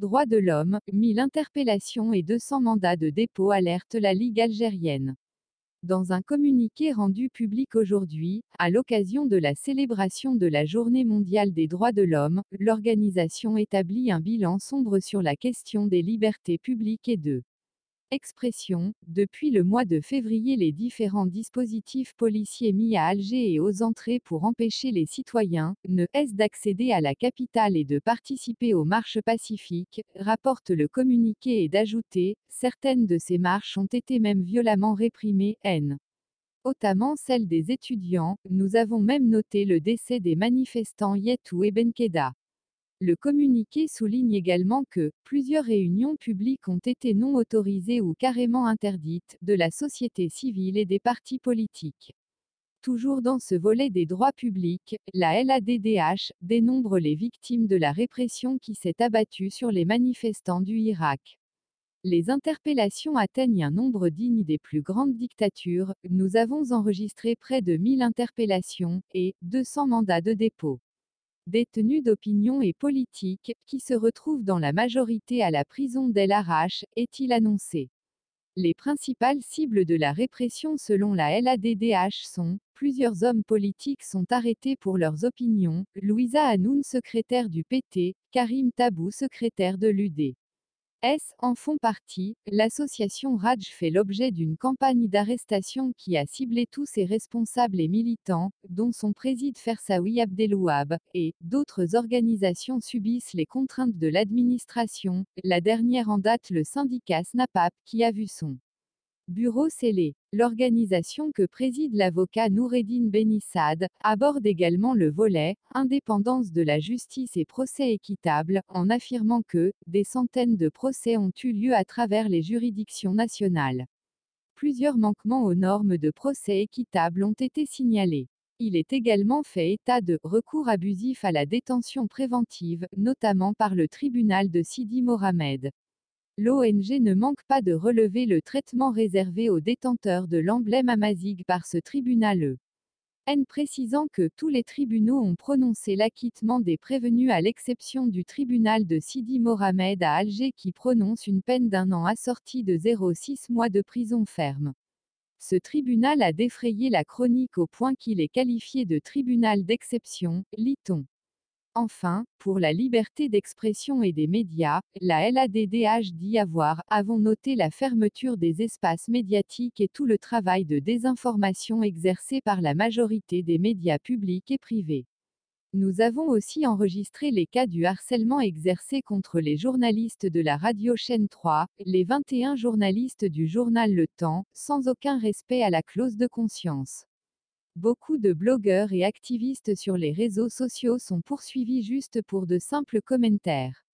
droits de l'homme, 1000 interpellations et 200 mandats de dépôt alertent la Ligue algérienne. Dans un communiqué rendu public aujourd'hui, à l'occasion de la célébration de la Journée mondiale des droits de l'homme, l'organisation établit un bilan sombre sur la question des libertés publiques et de expression. Depuis le mois de février, les différents dispositifs policiers mis à Alger et aux entrées pour empêcher les citoyens ne cessent d'accéder à la capitale et de participer aux marches pacifiques, rapporte le communiqué, et d'ajouter, certaines de ces marches ont été même violemment réprimées, notamment celle des étudiants. Nous avons même noté le décès des manifestants Yetou et Benkeda. Le communiqué souligne également que plusieurs réunions publiques ont été non autorisées ou carrément interdites de la société civile et des partis politiques. Toujours dans ce volet des droits publics, la LADDH dénombre les victimes de la répression qui s'est abattue sur les manifestants du Irak. Les interpellations atteignent un nombre digne des plus grandes dictatures. Nous avons enregistré près de 1000 interpellations et 200 mandats de dépôt. Détenus d'opinion et politiques, qui se retrouvent dans la majorité à la prison d'El Arach, est-il annoncé. Les principales cibles de la répression selon la LADDH sont: plusieurs hommes politiques sont arrêtés pour leurs opinions, Louisa Hanoun, secrétaire du PT, Karim Tabou, secrétaire de l'UD. En font partie. L'association Raj fait l'objet d'une campagne d'arrestation qui a ciblé tous ses responsables et militants, dont son président Fersaoui Abdelouab, et d'autres organisations subissent les contraintes de l'administration, la dernière en date le syndicat SNAPAP, qui a vu son bureau scellé. L'organisation que préside l'avocat Noureddine Benissad aborde également le volet indépendance de la justice et procès équitable, en affirmant que des centaines de procès ont eu lieu à travers les juridictions nationales. Plusieurs manquements aux normes de procès équitable ont été signalés. Il est également fait état de recours abusif à la détention préventive, notamment par le tribunal de Sidi Mohamed. L'ONG ne manque pas de relever le traitement réservé aux détenteurs de l'emblème amazigh par ce tribunal, précisant que tous les tribunaux ont prononcé l'acquittement des prévenus à l'exception du tribunal de Sidi Mohamed à Alger qui prononce une peine d'1 an assortie de 0,6 mois de prison ferme. Ce tribunal a défrayé la chronique au point qu'il est qualifié de tribunal d'exception, lit-on. Enfin, pour la liberté d'expression et des médias, la LADDH dit avons noté la fermeture des espaces médiatiques et tout le travail de désinformation exercé par la majorité des médias publics et privés. Nous avons aussi enregistré les cas du harcèlement exercé contre les journalistes de la radio Chaîne 3, les 21 journalistes du journal Le Temps, sans aucun respect à la clause de conscience. Beaucoup de blogueurs et activistes sur les réseaux sociaux sont poursuivis juste pour de simples commentaires.